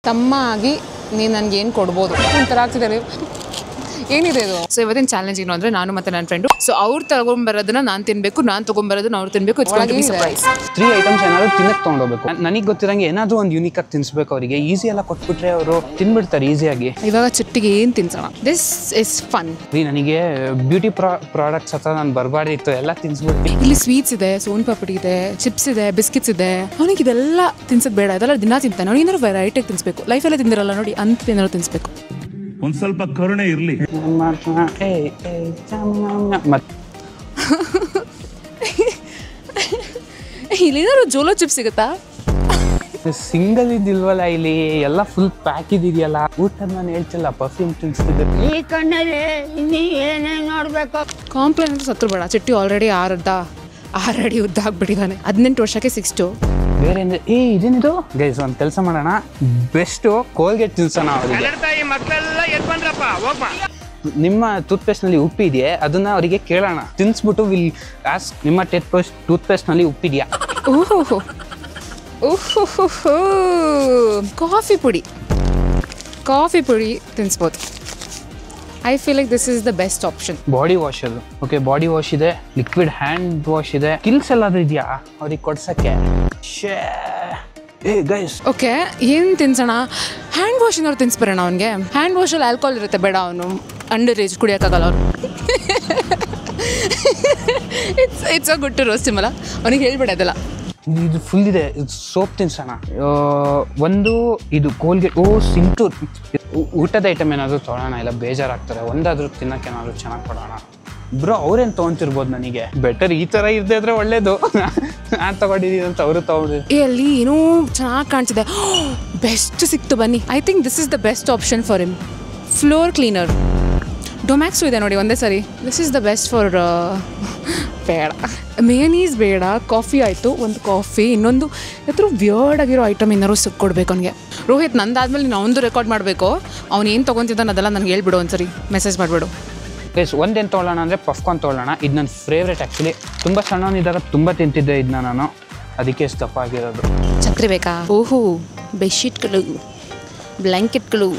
ತಮ್ಮ ಆಗಿ ನೀನು ನನಗೆ ಏನು ಕೊಡ್ಬೋದು ಒಂಥರ ಆಗ್ತಿದ್ದಾರೆ ಏನಿದೆ ಇದು. ಸೊ ಇವತ್ತಿನ ಚಾಲೆಂಜ್ ಏನು ಅಂದರೆ ನಾನು ಮತ್ತು ನನ್ನ ಫ್ರೆಂಡು ಸೊ ಅವ್ರು ತಗೊಂಬರೋದನ್ನ ನಾನು ತಿನ್ನಬೇಕು, ನಾನು ತೊಗೊಂಬರೋದನ್ನ ಅವ್ರು ತಿನ್ನಬೇಕು. ಸರ್ಪ್ರೈಸ್ 3 ಐಟಮ್ಸ್ ಏನಾದ್ರು ತಿನ್ನಕ್ಕೆ ತೊಗೊಂಡೋಗ್ಬೇಕು. ನನಗೆ ಗೊತ್ತಿರಂಗೆ ಏನಾದರೂ ಒಂದು ಯೂನಿಕ್ ಆಗಿ ತಿನ್ನಿಸ್ಬೇಕು ಅವರಿಗೆ. ಈಸಿ ಎಲ್ಲ ಕೊಟ್ಬಿಟ್ರೆ ಅವರು ತಿನ್ಬಿಡ್ತಾರೆ ಈಸಿಯಾಗಿ. ಇವಾಗ ಚಿಟ್ಟಿಗೆ ಏನು ತಿನ್ಸೋಣ? This is fun. ನನಗೆ ಬ್ಯೂಟಿ ಪ್ರಾಡಕ್ಟ್ಸ್ ಹತ್ರ ನಾನು ಬರಬಾರ್ದಿತ್ತು, ಎಲ್ಲ ತಿನ್ಸ್ಬಿಡ್ತೀನಿ. ಇಲ್ಲಿ ಸ್ವೀಟ್ಸ್ ಇದೆ, ಸೋನ್ ಪಾಪಡಿ ಇದೆ, ಚಿಪ್ಸ್ ಇದೆ, ಬಿಸ್ಕಿಟ್ಸ್ ಇದೆ. ಅವನಿಗೆ ಇದೆಲ್ಲ ತಿನ್ಸೋದು ಬೇಡ, ಇದೆಲ್ಲ ದಿನ ತಿಂತಾನೆ. ಅವ್ನು ಏನಾದ್ರು ವೆರೈಟಿಯಾಗಿ ತಿನ್ಸ್ಬೇಕು. ಲೈಫಲ್ಲೇ ತಿಂದಿರಲ್ಲ ನೋಡಿ, ಅಂತ ಏನಾದ್ರು ತಿನ್ಸ್ಬೇಕು. ಒಂದ್ ಸ್ವಲ್ಪ ಕರುಣೆ ಇರ್ಲಿ. ಇಲ್ಲೇನಾದ್ರು ಜೋಲೋ ಚಿಪ್ಸ್ ಸಿಗುತ್ತಾ? ಸಿಂಗಲ್ ಇದಿಲ್ವಲ್ಲ ಇಲ್ಲಿ, ಎಲ್ಲ ಫುಲ್ ಪ್ಯಾಕ್ ಇದೆಯಲ್ಲ. ಊಟದ ನಾನು ಹೇಳ್ತಿಲ್ಲ, ಪರ್ಫ್ಯೂಮ್ ತಿನ್ಸ್ತಿದ್ದೆ. ಈ ಕಣ್ಣಲ್ಲಿ ಇನ್ನೀ ಏನೇನು ನೋಡ್ಬೇಕು. ಕಾಂಪ್ಲೇನ್ ಅಂತ ಸತ್ರು ಬೇಡ. ಚಿಟ್ಟಿ ಆಲ್ರೆಡಿ 6 ಅಡಿ ಉದ್ದ ಆಗ್ಬಿಟ್ಟಿದ್ದಾನೆ. 18 ವರ್ಷಕ್ಕೆ 6'2". ಬೇರೆ ಇದೇನಿದು ಗೈಸ್? ಒಂದು ಕೆಲಸ ಮಾಡೋಣ, ಬೆಸ್ಟು ಕೋಲ್ಗೇಟ್ ತಿನ್ಸೋಣ ಅವರಿಗೆ. ನಿಮ್ಮ ಟೂತ್ ನಲ್ಲಿ ಉಪ್ಪಿದೆಯೇ ಅದನ್ನ ಅವರಿಗೆ ಕೇಳೋಣ. ತಿನ್ಸ್ಬಿಟ್ಟು ವಿಲ್ ಆಸ್ಕ್ ನಿಮ್ಮ ಟೂತ್ ನಲ್ಲಿ ಉಪ್ಪಿದೆಯಾ. ಓಹೋ ಓಹೋ ಕಾಫಿ ಪುಡಿ ತಿನ್ಸ್ಬೋದು. I feel like this is the best option. Body wash ಅದು. ಓಕೆ, ಬಾಡಿ ವಾಶ್ ಇದೆ, ಲಿಕ್ವಿಡ್ ಹ್ಯಾಂಡ್ ವಾಶ್ ಇದೆ. ಕಿಲ್ಸ್ ಎಲ್ಲಾದ್ರೂ ಇದೆಯಾ ಅವ್ರಿಗೆ ಕೊಡ್ಸಕ್ಕೆ? ಗೈಸ್ ಓಕೆ, ಏನು ತಿನ್ಸೋಣ? ಹ್ಯಾಂಡ್ ವಾಶ್ ಏನಾದ್ರು ತಿನ್ಸ್ಬರೋಣ ಅವನಿಗೆ. ಹ್ಯಾಂಡ್ ವಾಶಲ್ಲಿ ಆಲ್ಕೋಹಾಲ್ ಇರುತ್ತೆ, ಬೇಡ. ಅವನು ಅಂಡರ್ ಏಜ್, ಕುಡಿಯೋಕ್ಕಾಗಲ್ಲ ಅವನು. It's a good to roast him ಅಲ್ಲ, ಅವನಿಗೆ ಹೇಳ್ಬೇಡ ಅದೆಲ್ಲ. ಇದು ಫುಲ್ ಇದೆ. ಸೋಪ್ ತಿನ್ಸೋಣ. ಒಂದು ಇದು ಕೋಲ್ಗೇಟ್. ಸಿಂಟು ಊಟದ ಐಟಮ್ ಏನಾದರೂ ತೊಗೊಳೋಣ, ಇಲ್ಲ ಬೇಜಾರಾಗ್ತಾರೆ. ಒಂದಾದ್ರೂ ತಿನ್ನಕ್ಕೆ ಏನಾದ್ರು ಚೆನ್ನಾಗಿ ಕೊಡೋಣ. ಬ್ರೋ ಅವ್ರೇನು ತೊಗೊಂತಿರ್ಬೋದು ನನಗೆ. ಬೆಟರ್ ಈ ಥರ ಇರದೇ ಇದ್ರೆ ಒಳ್ಳೇದು. ನಾನು ತಗೊಂಡಿದ್ದೀನಿ ಅಂತ ಅವರು ತಗೊಂಡು ಅಲ್ಲಿ ಏನೋ ಚೆನ್ನಾಗಿ ಕಾಣಿಸಿದೆ. ಬೆಸ್ಟ್ ಸಿಕ್ತು, ಬನ್ನಿ. I think this is the best option for him. Floor cleaner Domex ಇದೆ ನೋಡಿ, ಒಂದೇ ಸರಿ. This is the best for ಬೇಡ ಮೇನೀಸ್ ಬೇಡ. ಕಾಫಿ ಆಯಿತು, ಒಂದು ಕಾಫಿ. ಇನ್ನೊಂದು ಯಾವ್ದಾದ್ರು ವಿಯರ್ಡ್ ಆಗಿರೋ ಐಟಮ್ ಏನಾದ್ರು ಕೊಡ್ಬೇಕು ಅವನಿಗೆ. ರೋಹಿತ್, ನಂದಾದ್ಮೇಲೆ ನೀನು ಅವನದು ರೆಕಾರ್ಡ್ ಮಾಡಬೇಕು. ಅವ್ನು ಏನು ತೊಗೊತಿದ್ದಾನೆ ಅದೆಲ್ಲ ನನಗೆ ಹೇಳ್ಬಿಡು, ಒಂದ್ಸರಿ ಮೆಸೇಜ್ ಮಾಡಿಬಿಡು. ಗೈಸ್ ಒಂದೇನು ತೊಗೊಳ್ಳೋಣ ಅಂದರೆ ಪಫ್ಕಾರ್ನ್ ತೊಗೊಳ್ಳೋಣ. ಇದು ನನ್ನ ಫೇವ್ರೇಟ್ ಆ್ಯಕ್ಚುಲಿ. ತುಂಬ ಸಣ್ಣವನಿದ್ದಾಗ ತುಂಬ ತಿಂತಿದ್ದೆ ಇದನ್ನ ನಾನು, ಅದಕ್ಕೆ ದಪ್ಪ ಆಗಿರೋದು. ಚಕ್ರಿ ಬೇಕಾ? ಓಹೋ, ಬೆಡ್ಶೀಟ್ಗಳು, ಬ್ಲ್ಯಾಂಕೆಟ್ಗಳು.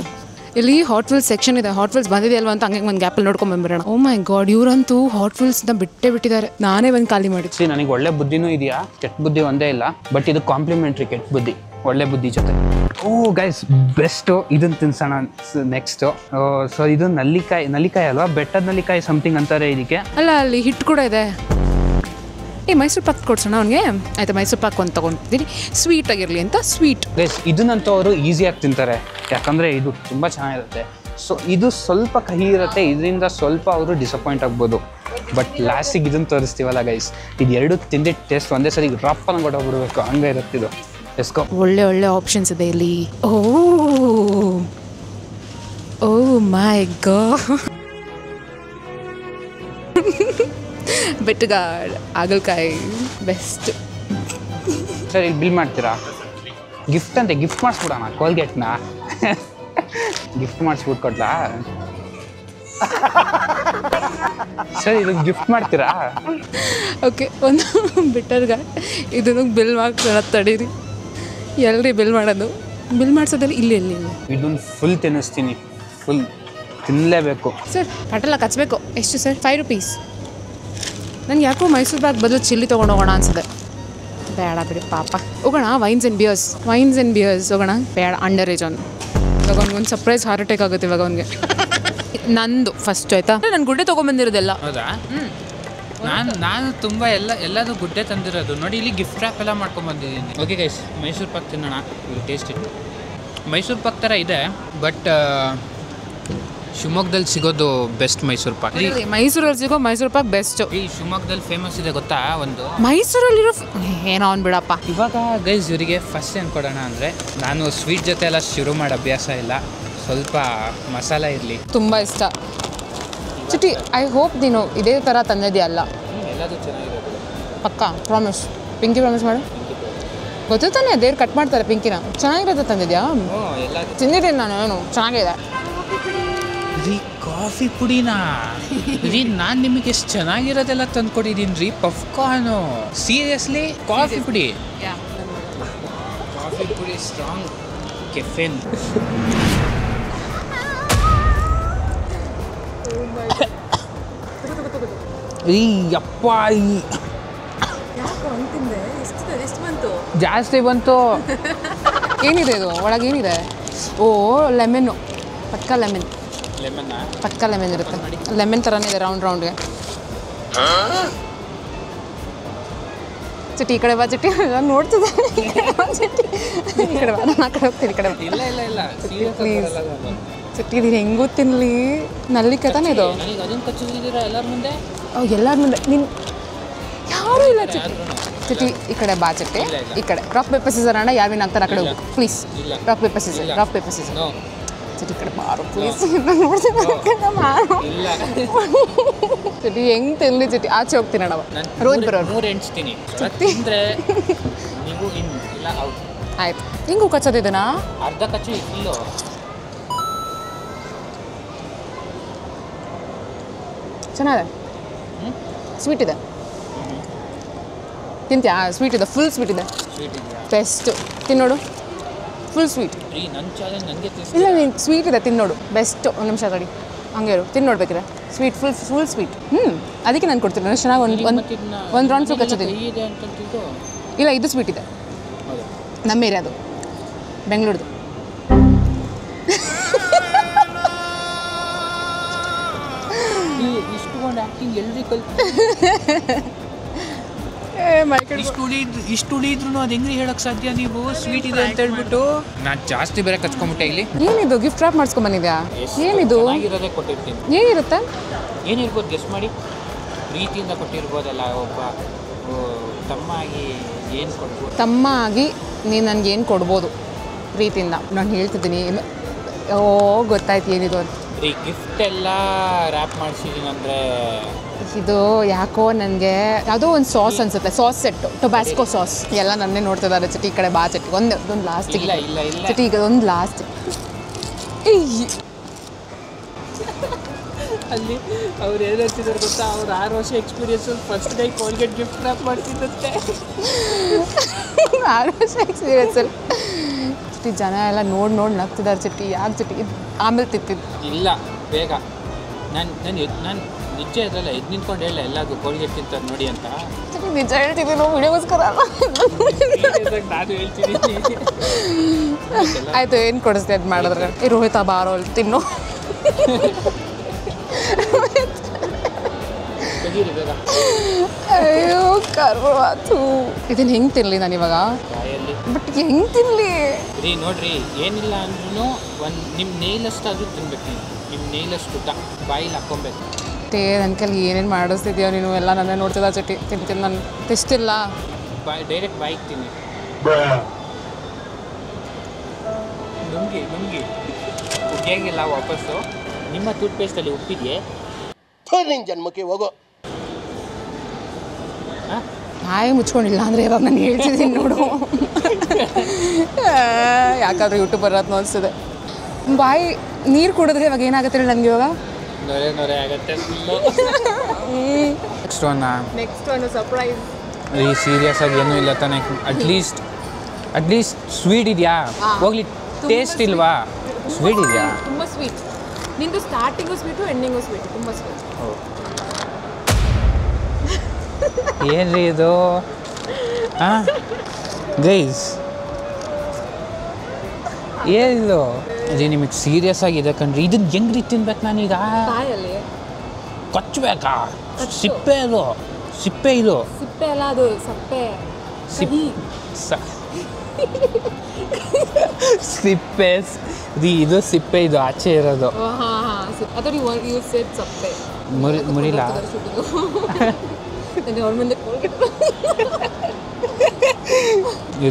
ಇಲ್ಲಿ ಹಾಟ್ ವೀಲ್ಸ್ ಸೆಕ್ಷನ್ ಇದೆ. ಹಾಟ್ ವೀಲ್ಸ್ ಬಂದಿದೆಯಲ್ವ ಅಂತ ಹಂಗೆ ಒಂದು ಗ್ಯಾಪಲ್ಲಿ ನೋಡ್ಕೊಂಡು ಬಂದ್ಬಿಡೋಣ. ಓ ಮೈ ಗಾಡ್, ಇವರಂತೂ ಹಾಟ್ ವೀಲ್ಸ್ನ ಬಿಟ್ಟಿದ್ದಾರೆ. ನಾನೇ ಒಂದು ಖಾಲಿ ಮಾಡಿದ್ವಿ. ನನಗೆ ಒಳ್ಳೆ ಬುದ್ಧಿನೂ ಇದೆಯಾ, ಕೆಟ್ಟ ಬುದ್ಧಿ ಒಂದೇ ಇಲ್ಲ. ಬಟ್ ಇದು ಕಾಂಪ್ಲಿಮೆಂಟ್ರಿ ಕೆಟ್ಟ ಬುದ್ಧಿ ಒಳ್ಳೆ ಬುದ್ಧಿ ಜೊತೆ. ಗೈಸ್ ಬೆಸ್ಟು ಇದನ್ನು ತಿನ್ಸೋಣ ನೆಕ್ಸ್ಟು. ಸೊ ಇದು ನಲ್ಲಿಕಾಯಿ ಅಲ್ವಾ? ಬೆಟ್ಟದ ನಲ್ಲಿಕಾಯಿ ಸಮಥಿಂಗ್ ಅಂತಾರೆ ಇದಕ್ಕೆ. ಅಲ್ಲ, ಅಲ್ಲಿ ಹಿಟ್ಟು ಕೂಡ ಇದೆ. ಮೈಸೂರು ಪಾಕ್ ಕೊಡ್ಸೋಣ ಅವನಿಗೆ. ಆಯ್ತು, ಮೈಸೂರು ಪಾಕ್ ಒಂದು ತೊಗೊಂಡಿದ್ದೀನಿ, ಸ್ವೀಟ್ ಆಗಿರಲಿ ಅಂತ. ಸ್ವೀಟ್ ಗೈಸ್ ಇದನ್ನಂತೂ ಅವರು ಈಸಿಯಾಗಿ ತಿಂತಾರೆ, ಯಾಕಂದರೆ ಇದು ತುಂಬ ಚೆನ್ನಾಗಿರುತ್ತೆ. ಸೊ ಇದು ಸ್ವಲ್ಪ ಕಹಿ ಇರುತ್ತೆ, ಇದರಿಂದ ಸ್ವಲ್ಪ ಅವರು ಡಿಸಪಾಯಿಂಟ್ ಆಗ್ಬೋದು. ಬಟ್ ಲಾಸ್ಟಿಗೆ ಇದನ್ನು ತೋರಿಸ್ತೀವಲ್ಲ ಗೈಸ್, ಇದು ಎರಡು ತಿಂದಿದ್ದು ಟೇಸ್ಟ್ ಒಂದೇ ಸರಿ ರಪ್ಪನ ಕೊಟ್ಟೋಗ್ಬಿಡ್ಬೇಕು, ಹಂಗೆ ಇರುತ್ತಿದ್ದು. ಎಸ್ಕೋ ಒಳ್ಳೆ ಆಪ್ಷನ್ಸ್ ಇದೆ ಇಲ್ಲಿ. ಓ ಮೈ ಗಾಡ್, ಬೆಟ್ಟಗಾಡ್ ಹಾಗಲಕಾಯಿ ಬೆಸ್ಟ್. ಸರ್ ಇಲ್ಲಿ ಬಿಲ್ ಮಾಡ್ತೀರಾ? ಗಿಫ್ಟ್ ಅಂತೆ, ಗಿಫ್ಟ್ ಮಾಡಿಸ್ಬಿಡೋಣ ಕೋಲ್ಗೇಟ್ನ. ಗಿಫ್ಟ್ ಮಾಡಿಸ್ಬಿಟ್ಟು ಕೊಡ್ಲಾ ಸರ್? ಇದು ಗಿಫ್ಟ್ ಮಾಡ್ತೀರಾ? ಓಕೆ, ಒಂದು ಬೆಟ್ಟರ್ಗಾಡ್. ಇದನ್ನು ಬಿಲ್ ಮಾಡ್ಕೊಳ್ಳೋ ತಡೀರಿ. ಎಲ್ರಿ ಬಿಲ್ ಮಾಡೋದು? ಬಿಲ್ ಮಾಡಿಸೋದಲ್ಲಿ ಇಲ್ಲಿ ಇದನ್ನು ಫುಲ್ ತಿನ್ನಿಸ್ತೀನಿ, ಫುಲ್ ತಿನ್ನಲೇಬೇಕು. ಸರ್ ಪಟೆಲ್ಲ ಕಚ್ಚಬೇಕು. ಎಷ್ಟು ಸರ್? 5 ರೂಪೀಸ್. ನನಗೆ ಯಾಕೋ ಮೈಸೂರು ಪಾಕ್ ಬದಲು ಚಿಲ್ಲಿ ತೊಗೊಂಡು ಹೋಗೋಣ ಅನ್ಸುತ್ತೆ. ಬೇಡ ಬಿಡಿ ಪಾಪ. ಹೋಗೋಣ ವೈನ್ಸ್ ಆ್ಯಂಡ್ ಬಿಯರ್ಸ್ ಹೋಗೋಣ. ಬೇಡ, ಅಂಡರ್ ಏಜ್ ಅವನು. ಇವಾಗ ಅವ್ನಿಗೊಂದು ಸರ್ಪ್ರೈಸ್ ಹಾರ್ಟ್ ಅಟ್ಯಾಕ್ ಆಗುತ್ತೆ ಇವಾಗ ಅವನಿಗೆ. ನಂದು ಫಸ್ಟ್ ಆಯ್ತಾ? ನಾನು ಗುಡ್ಡೆ ತೊಗೊಂಬಂದಿರೋದೆಲ್ಲ. ಹೌದಾ? ನಾನು ತುಂಬ ಎಲ್ಲದೂ ಗುಡ್ಡೆ ತಂದಿರೋದು ನೋಡಿ. ಇಲ್ಲಿ ಗಿಫ್ಟ್ ರ್ಯಾಪ್ ಎಲ್ಲ ಮಾಡ್ಕೊಂಬಂದಿದ್ದೀನಿ. ಓಕೆ ಗೈಸ್, ಮೈಸೂರು ಪಾಕ್ ತಿನ್ನೋಣ. ಇದು ಟೇಸ್ಟ್ ಇಟ್ಟು ಮೈಸೂರು ಪಾಕ್ ಥರ ಇದೆ, ಬಟ್ ಶಿವಮೊಗ್ಗದಲ್ಲಿ ಸಿಗೋದು ಬೆಸ್ಟ್ ಮೈಸೂರು ಪಾಕ್. ಮೈಸೂರಲ್ಲಿ ಸಿಗೋ ಮೈಸೂರು ಪಾಕ್ ಬೆಸ್ಟ್. ಈ ಶಿವಮೊಗ್ಗದಲ್ಲಿ ಫೇಮಸ್ ಇದೆ ಗೊತ್ತಾ ಒಂದು? ಮೈಸೂರಲ್ಲಿರೋ ಏನೋ ಬಿಡಪ್ಪ. ಇವಾಗ ಗೈಸ್ ಇವರಿಗೆ ಫಸ್ಟ್ ಏನು ಕೊಡೋಣ ಅಂದರೆ, ನಾನು ಸ್ವೀಟ್ ಜೊತೆ ಎಲ್ಲ ಶುರು ಮಾಡೋ ಅಭ್ಯಾಸ ಇಲ್ಲ, ಸ್ವಲ್ಪ ಮಸಾಲೆ ಇರಲಿ. ತುಂಬ ಇಷ್ಟ ಚಿಟಿ. ಐ ಹೋಪ್ ನೀನು ಇದೇ ಥರ ತಂದಿದೆಯಲ್ಲ. ಎಲ್ಲದೂ ಚೆನ್ನಾಗಿರುತ್ತೆ ಪಕ್ಕ, ಪ್ರಾಮಿಸ್. ಪಿಂಕಿ ಪ್ರಾಮಿಸ್ ಮಾಡು. ಗೊತ್ತು ತಾನೆ, ದೇವ್ರು ಕಟ್ ಮಾಡ್ತಾರೆ ಪಿಂಕಿನ. ಚೆನ್ನಾಗಿರುತ್ತೆ ತಂದಿದ್ಯಾ? ತಿಂದಿದ್ದೀನಿ ನಾನು. ಏನು ಚೆನ್ನಾಗಿದೆ ರೀ? ಕಾಫಿ ಪುಡಿನಾ ರೀ? ನಾನು ನಿಮಗೆ ಎಷ್ಟು ಚೆನ್ನಾಗಿರೋದೆಲ್ಲ ತಂದು ಕೊಟ್ಟಿದ್ದೀನಿ ರೀ. ಪಫ್ಕಾರ್ನು, ಸೀರಿಯಸ್ಲಿ ಕಾಫಿ ಪುಡಿ ಸ್ಟ್ರಾಂಗ್ ಕೆಫೆನ್. ಈ ಅಪ್ಪ ಜಾಸ್ತಿ ಬಂತು. ಏನಿದೆ ಇದು ಒಳಗೆ ಏನಿದೆ? ಓ ಲೆಮನ್ನು, ಪಕ್ಕ ಲೆಮನ್. ಲೆಮನ್ ಪಕ್ಕ ಲೆಮನ್ ಇರುತ್ತೆ. ಲೆಮನ್ ಥರನೇ ಇದೆ ರೌಂಡ್ ರೌಂಡ್ಗೆ. ಚಿಟ್ಟಿ ಈ ಕಡೆ ಬಾ ಚಿಟ್ಟಿ, ನಾನು ನೋಡ್ತಿದ್ದೆ. ಚಿಟ್ಟಿ ಈ ಕಡೆ ಬಾ, ನಾನು ಆ ಕಡೆ ಹೋಗ್ತೀನಿ. ಈ ಕಡೆ ಇಲ್ಲ ಇಲ್ಲ ಇಲ್ಲ ಪ್ಲೀಸ್ ಚಿಟ್ಟಿ, ಇದು ಹೆಂಗೂ ತಿನ್ನಲಿ? ನಲ್ಲಿಕಾಯಿ ತಾನೇ ಇದು? ನನಗೆ ಅದನ್ನು ಕಚ್ಚಿದ್ದೀರಾ ಎಲ್ಲರ ಮುಂದೆ? ಎಲ್ಲರ ಮುಂದೆ ನೀನು ಯಾರೂ ಇಲ್ಲ ಚಿಟ್ಟಿ. ಚಿಟ್ಟಿ ಈ ಕಡೆ ಬಾ ಚಿಟ್ಟಿ, ಈ ಕಡೆ. ರಾಕ್ ಪೇಪರ್ ಸೀಸರ್ ಅಣ್ಣ, ಯಾವಿನ ಆಗ್ತಾರೆ ಆ ಕಡೆ ಹೋಗು please. Rock paper scissor, rock paper scissor. Chitti ಈ ಕಡೆ ಮಾರು ಪ್ಲೀಸ್. ನೋಡ್ತಿದ್ದೆ ಚಿಟ್ಟಿ ಹೆಂಗೆ ತಿನ್ನಲಿ ಚಿಟ್ಟಿ? ಆಚೆ ಹೋಗ್ತೀನಿ ಅಣ್ಣ. ರೋಹಿತ್ ಬರೋರು 3 ಎಣಿಸ್ತೀನಿ. ತಿಂದರೆ ನೀವು ಇಲ್ಲ ಔಟ್. ಆಯ್ತು. ಹಿಂಗೂ ಕಚ್ಚೋದಿದೆನಾ? ಅರ್ಧ ಕಚ್ಚು ಇಲ್ಲೋ. ಚೆನ್ನಾಗಿದೆ, ಸ್ವೀಟ್ ಇದೆ. ತಿಂತ್ಯಾ? ಸ್ವೀಟ್ ಇದೆ, ಫುಲ್ ಸ್ವೀಟ್ ಇದೆ. ಸ್ವೀಟ್ ಇದೆಯಾ? ಬೆಸ್ಟ್. ತಿನ್ನೋಡು, ಫುಲ್ ಸ್ವೀಟ್. ನನ್ನ ಚಾಲೆಂಜ್ ನನಗೆ ಇಲ್ಲ ನೀನು ಸ್ವೀಟ್ ಇದೆ, ತಿನ್ನೋಡು. ಬೆಸ್ಟ್. ಒಂದು ನಿಮಿಷ ತಡಿ, ಹಂಗೆ ಇರು, ತಿನ್ನೋಡ್ಬೇಕಿದ್ರೆ. Sweet, full sweet. ಅದಕ್ಕೆ ನಾನು ಕೊಡ್ತೀನಿ. ಅಷ್ಟು ಚೆನ್ನಾಗಿ ಒಂದು ರೌಂಡ್ ಫುಲ್ ಕಚ್ಚೋದಿಲ್ಲ. ಇದೆ ಅಂತಂತಿದ್ದು. ಇಲ್ಲ ಇದು ಸ್ವೀಟ್ ಇದೆ, ನಮ್ಮ ಏರಿಯಾದು, ಬೆಂಗಳೂರ್ದು. ಇಷ್ಟುಕೊಂಡು ಆ್ಯಕ್ಟಿಂಗ್ ಎಲ್ರಿ ಇಷ್ಟು ಉಳಿದ್ರು ಅದು ಹೆಂಗ್ರಿ ಹೇಳಕ್ ಸಾಧ್ಯ? ನೀವು ಸ್ವೀಟ್ ಇದೆ ಅಂತ ಹೇಳ್ಬಿಟ್ಟು ನಾನು ಜಾಸ್ತಿ ಬೇರೆ ಕಚ್ಕೊಂಡ್ಬಿಟ್ಟೆ ಇಲ್ಲಿ. ಏನಿದು ಗಿಫ್ಟ್ ರ್ಯಾಪ್ ಮಾಡ್ಸ್ಕೊಂಡ್ ಬಂದಿದ್ಯಾ? ಏನಿದು? ಚೆನ್ನಾಗಿರೋದೇ ಕೊಟ್ಟಿರ್ತೀನಿ. ಏನಿರುತ್ತೆ? ಏನಿರ್ಬೋದು ಗೆಸ್ ಮಾಡಿ. ಪ್ರೀತಿಯಿಂದ ಕೊಟ್ಟಿರ್ಬೋದಲ್ಲ. ಒಬ್ಬ ತಮ್ಮ ಆಗಿ ಏನು ಕೊಡ್ಬೋದು? ತಮ್ಮ ಆಗಿ ನೀನು ನನಗೆ ಏನು ಕೊಡ್ಬೋದು ಪ್ರೀತಿಯಿಂದ? ನಾನು ಹೇಳ್ತಿದ್ದೀನಿ. ಓ ಗೊತ್ತಾಯ್ತು ಏನಿದು ಅಂತ. ಈ ಗಿಫ್ಟ್ ಎಲ್ಲ ರ್ಯಾಪ್ ಮಾಡಿಸಿದ್ದೀನಿ ಅಂದರೆ ಇದು ಯಾಕೋ ನನಗೆ ಯಾವುದೋ ಒಂದು ಸಾಸ್ ಅನ್ಸುತ್ತೆ. Sauce set, Tabasco sauce. ಎಲ್ಲ ನನ್ನೇ ನೋಡ್ತಿದ್ದಾರೆ. ಚಿಟ್ಟಿ ಈ ಕಡೆ ಬಾ ಚಿಟ್ಟಿ. ಒಂದು ಲಾಸ್ಟಿಗೆ. ಇಲ್ಲ ಇಲ್ಲ ಇಲ್ಲ ಚಿಟ್ಟಿ ಈಗ ಒಂದು ಲಾಸ್ಟ್. ಅಲ್ಲಿ ಅವ್ರು ಏನು ಹೇಳ್ತಿದ್ದಾರೆ ಗೊತ್ತಾ? ಅವ್ರು 6 ವರ್ಷ experience first time Colgate gift wrap ಮಾಡ್ತಿದ್ದಂತೆ. 6 ವರ್ಷ ಎಕ್ಸ್ಪೀರಿಯನ್ಸಲ್ಲಿ ಚಿಟ್ಟಿ ಜನ ಎಲ್ಲ ನೋಡಿ ನಗ್ತಿದ್ದಾರೆ. ಚಿಟ್ಟಿ ಯಾಕೆ ಚಿಟ್ಟಿ? ಆಮೇಲೆ ತಿಂತಿದ್ದು ಇಲ್ಲ ಬೇಗ. ನಾನು ನಿಜ ಇರಲ್ಲ, ಎದ್ದು ನಿಂತ್ಕೊಂಡು ಹೇಳ ಎಲ್ಲದು ಕೋಲ್ಗೇಟ್ ತಿಂತಾರೆ ನೋಡಿ ಅಂತ. ಚಿಟ್ಟಿ ನಿಜ ಹೇಳ್ತಿದ್ದೀನಿ, ನಾವು ವಿಡಿಯೋಗೋಸ್ಕರ ಅಲ್ಲ. ನಾನು ಹೇಳ್ತಿದ್ದೀನಿ. ಆಯಿತು, ಏನು ಕೊಡಿಸ್ದೆ ಅದು ಮಾಡಿದ್ರೆ? ಈ ರೋಹಿತ ಬಾರೋ ಅಲ್ಲಿ ತಿನ್ನು. ಬೇಗ. ಅಯ್ಯೋ ಕರ್ವಾತು. ಇದನ್ನು ಹೆಂಗೆ ತಿನ್ನಲಿ ನಾನು ಇವಾಗ? ಬಾಯಲ್ಲಿ. ಬಟ್ ಹೆಂಗೆ ತಿನ್ನಲಿ ರೀ? ನೋಡ್ರಿ, ಏನಿಲ್ಲ ಅಂದ್ರೂ ಒಂದು ನಿಮ್ಮ ನೇಲಷ್ಟಾದರೂ ತಿನ್ಬೇಕು. ನೀವು ನಿಮ್ಮ ನೇಲಷ್ಟು ಊಟ ಬಾಯಿಲಿ ಹಾಕ್ಕೊಬೇಕು. ನನ್ನ ಕೈಲಿ ಏನೇನು ಮಾಡಿಸ್ತಿದ್ಯೋ ನೀನು? ಎಲ್ಲ ನನ್ನೇ ನೋಡ್ತಿದ್ದ ಚಿಟ್ಟಿ. ತಿಂತೀನಿ ನಾನು. ತಿಷ್ಟಿಲ್ಲ. ಡೈರೆಕ್ಟ್ ಬಾಯಿಗೆ ತಿನ್ನಿ. ನುಂಗಿ ಉಗಿಯಂಗಿಲ್ಲ ವಾಪಸ್ಸು. ನಿಮ್ಮ ಟೂತ್ ಪೇಸ್ಟಲ್ಲಿ ಉಪ್ಪಿದೆಯೇ? ನಿನ್ನ ಜನ್ಮಕ್ಕೆ ಹೋಗೋ. ಬಾಯಿ ಮುಚ್ಕೊಂಡಿಲ್ಲ ಅಂದರೆ ಇವಾಗ ನಾನು ಹೇಳ್ತಿದ್ದೀನಿ ನೋಡು. ಯಾಕಾದ್ರೂ ಯೂಟ್ಯೂಬರ್ ಅಂತ ಅನಿಸ್ತಿದೆ. ಬಾಯಿ ನೀರು ಕುಡಿದ್ರೆ ಇವಾಗ ಏನಾಗುತ್ತೆ ನನಗೆ? ಇವಾಗ ನೊರೆ ಆಗುತ್ತೆ. ನೆಕ್ಸ್ಟ್ ಒಂದು ಸರ್ಪ್ರೈಸ್. ಈ ಸೀರಿಯಸ್ ಆಗಿ ಏನೂ ಇಲ್ಲ ತಾನೆ? ಅಟ್ಲೀಸ್ಟ್ ಸ್ವೀಟ್ ಇದೆಯಾ? ಹೋಗ್ಲಿ, ಟೇಸ್ಟ್ ಇಲ್ವಾ? ಸ್ವೀಟ್ ಇದೆಯಾ? ತುಂಬ ಸ್ವೀಟ್. ನಿಂದು ಸ್ಟಾರ್ಟಿಂಗು ಸ್ವೀಟು, ಎಂಡಿಂಗು ಸ್ವೀಟು. ತುಂಬ ಸ್ವೀಟ್. ಏನ್ರಿ ಇದು? ಗೈಸ್ ಏನಿದು? ಅದೇ ನಿಮಗೆ ಸೀರಿಯಸ್ ಆಗಿದೆ ಕಣ್ರಿ. ಇದನ್ನ ಹೆಂಗ್ರಿ ತಿನ್ಬೇಕು ನಾನೀಗ? ಬಾಯಲ್ಲಿ ಕಚ್ಚಬೇಕಾ? ಸಿಪ್ಪೆ ಅದು, ಸಿಪ್ಪೆ ಇದು. ಸಿಪ್ಪೆ ಅಲ್ಲ, ಅದು ಸಪ್ಪೆ. ಸಿಪ್ಪೆ ಇದು ಸಿಪ್ಪೆ, ಇದು ಆಚೆ ಇರೋದು. ಸಪ್ಪೆ ಮುರಿಲ ಅವ್ರ ಮುಂದೆ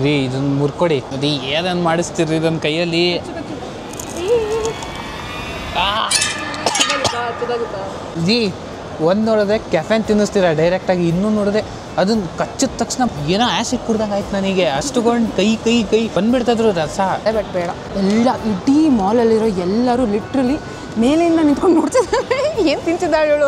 ರೀ, ಇದನ್ನ ಮುರ್ಕೊಡಿ. ಅದು ಏನನ್ನು ಮಾಡಿಸ್ತೀರಿ ಇದನ್ನ ಕೈಯಲ್ಲಿ? ಜಿ ಒಂದು ನೋಡಿದ್ರೆ ಕೆಫೆನ್ ತಿನ್ನಿಸ್ತೀರಾ ಡೈರೆಕ್ಟಾಗಿ, ಇನ್ನೂ ನೋಡಿದ್ರೆ ಅದನ್ನ ಕಚ್ಚಿದ ತಕ್ಷಣ ಏನೋ ಆ್ಯಸಿಡ್ ಕುಡ್ದಂಗೆ ಆಯ್ತು ನನಗೆ. ಅಷ್ಟುಕೊಂಡು ಕೈ ಬಂದ್ಬಿಡ್ತಾಯಿದ್ರು ರಸ. ಬಟ್ ಬೇಡ, ಎಲ್ಲ ಇಡೀ ಮಾಲಲ್ಲಿರೋ ಎಲ್ಲರೂ ಲಿಟ್ರಲಿ ಮೇಲಿಂದ ನಿಂತ್ಕೊಂಡು ನೋಡ್ತಿದ್ದಾರೆ. ಏನು ತಿಂತಿದ್ದಾಳೆ ಹೇಳು?